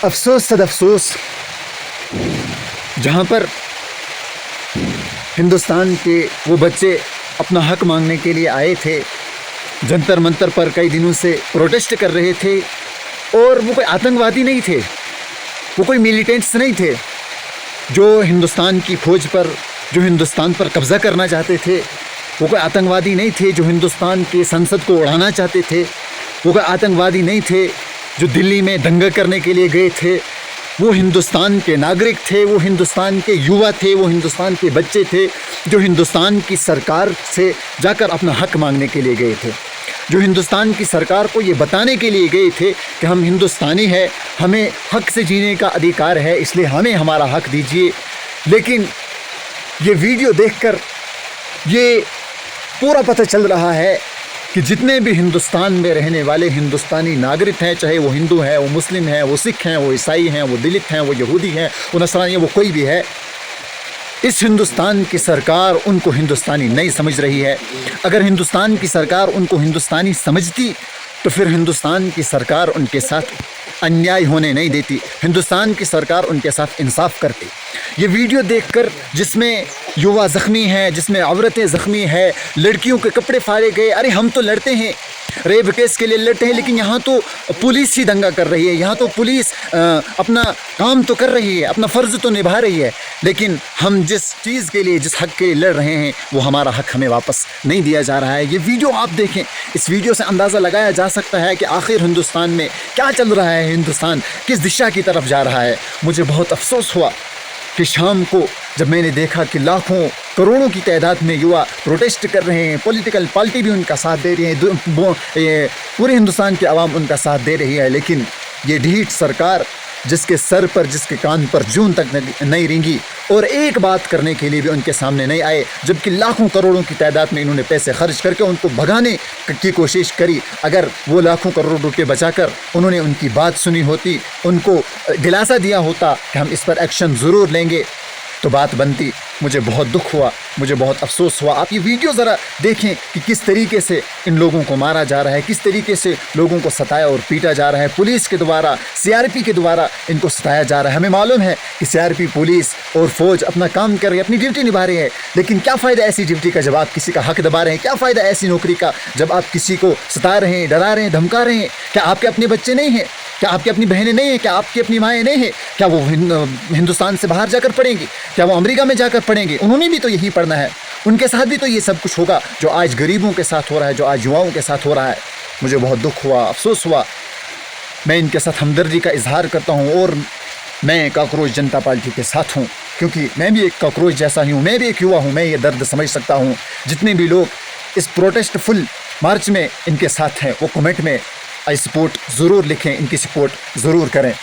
अफसोस सद अफसोस, जहाँ पर हिंदुस्तान के वो बच्चे अपना हक मांगने के लिए आए थे, जंतर मंतर पर कई दिनों से प्रोटेस्ट कर रहे थे, और वो कोई आतंकवादी नहीं थे, वो कोई मिलिटेंट्स नहीं थे जो हिंदुस्तान की फौज पर, जो हिंदुस्तान पर कब्ज़ा करना चाहते थे। वो कोई आतंकवादी नहीं थे जो हिंदुस्तान के संसद को उड़ाना चाहते थे। वो कोई आतंकवादी नहीं थे जो दिल्ली में दंगा करने के लिए गए थे। वो हिंदुस्तान के नागरिक थे, वो हिंदुस्तान के युवा थे, वो हिंदुस्तान के बच्चे थे जो हिंदुस्तान की सरकार से जाकर अपना हक मांगने के लिए गए थे, जो हिंदुस्तान की सरकार को ये बताने के लिए गए थे कि हम हिंदुस्तानी हैं, हमें हक से जीने का अधिकार है, इसलिए हमें हमारा हक दीजिए। लेकिन ये वीडियो देखकर ये पूरा पता चल रहा है कि जितने भी हिंदुस्तान में रहने वाले हिंदुस्तानी नागरिक हैं, चाहे वो हिंदू हैं, वो मुस्लिम हैं, वो सिख हैं, वो ईसाई हैं, वो दलित हैं, वो यहूदी हैं, वो नसरानी हैं, वो कोई भी है, इस हिंदुस्तान की सरकार उनको हिंदुस्तानी नहीं समझ रही है। अगर हिंदुस्तान की सरकार उनको हिंदुस्तानी समझती तो फिर हिंदुस्तान की सरकार उनके साथ अन्याय होने नहीं देती, हिंदुस्तान की सरकार उनके साथ इंसाफ करती। ये वीडियो देखकर जिसमें युवा ज़ख्मी हैं, जिसमें औरतें ज़ख्मी हैं, लड़कियों के कपड़े फाड़े गए, अरे हम तो लड़ते हैं, रेप केस के लिए लड़ते हैं, लेकिन यहाँ तो पुलिस ही दंगा कर रही है, यहाँ तो पुलिस अपना काम तो कर रही है, अपना फ़र्ज़ तो निभा रही है, लेकिन हम जिस चीज़ के लिए, जिस हक़ के लिए लड़ रहे हैं, वो हमारा हक़ हमें वापस नहीं दिया जा रहा है। ये वीडियो आप देखें, इस वीडियो से अंदाज़ा लगाया जा सकता है कि आखिर हिंदुस्तान में क्या चल रहा है, हिंदुस्तान किस दिशा की तरफ जा रहा है। मुझे बहुत अफसोस हुआ कि शाम को जब मैंने देखा कि लाखों करोड़ों की तादाद में युवा प्रोटेस्ट कर रहे हैं, पॉलिटिकल पार्टी भी उनका साथ दे रही है, पूरे हिंदुस्तान की आवाम उनका साथ दे रही है, लेकिन ये ढीठ सरकार जिसके सर पर, जिसके कान पर जून तक नहीं रेंगी और एक बात करने के लिए भी उनके सामने नहीं आए, जबकि लाखों करोड़ों की तादाद में इन्होंने पैसे खर्च करके उनको भगाने की कोशिश करी। अगर वो लाखों करोड़ रुपए बचाकर उन्होंने उनकी बात सुनी होती, उनको दिलासा दिया होता कि हम इस पर एक्शन ज़रूर लेंगे, तो बात बनती। मुझे बहुत दुख हुआ, मुझे बहुत अफसोस हुआ। आप ये वीडियो ज़रा देखें कि किस तरीके से इन लोगों को मारा जा रहा है, किस तरीके से लोगों को सताया और पीटा जा रहा है, पुलिस के द्वारा, सीआरपी के द्वारा इनको सताया जा रहा है। हमें मालूम है कि सीआरपी, पुलिस और फौज अपना काम कर रही है, अपनी ड्यूटी निभा रही है, लेकिन क्या फ़ायदा ऐसी ड्यूटी का जब आप किसी का हक दबा रहे हैं? क्या फ़ायदा ऐसी नौकरी का जब आप किसी को सता रहे हैं, डरा रहे हैं, धमका रहे हैं? क्या आपके अपने बच्चे नहीं हैं? क्या आपकी अपनी बहनें नहीं हैं? क्या आपकी अपनी माएँ नहीं हैं? क्या वो हिंदुस्तान से बाहर जाकर पढ़ेंगी? क्या वो अमेरिका में जाकर पढ़ेंगे? उन्होंने भी तो यही पढ़ना है, उनके साथ भी तो ये सब कुछ होगा जो आज गरीबों के साथ हो रहा है, जो आज युवाओं के साथ हो रहा है। मुझे बहुत दुख हुआ, अफसोस हुआ। मैं इनके साथ हमदर्दी का इजहार करता हूँ और मैं काकरोच जनता पार्टी के साथ हूँ, क्योंकि मैं भी एक काकरोच जैसा ही हूँ, मैं भी एक युवा हूँ, मैं ये दर्द समझ सकता हूँ। जितने भी लोग इस प्रोटेस्ट फुल मार्च में इनके साथ हैं, वो कमेंट में आई सपोर्ट ज़रूर लिखें, इनकी सपोर्ट ज़रूर करें।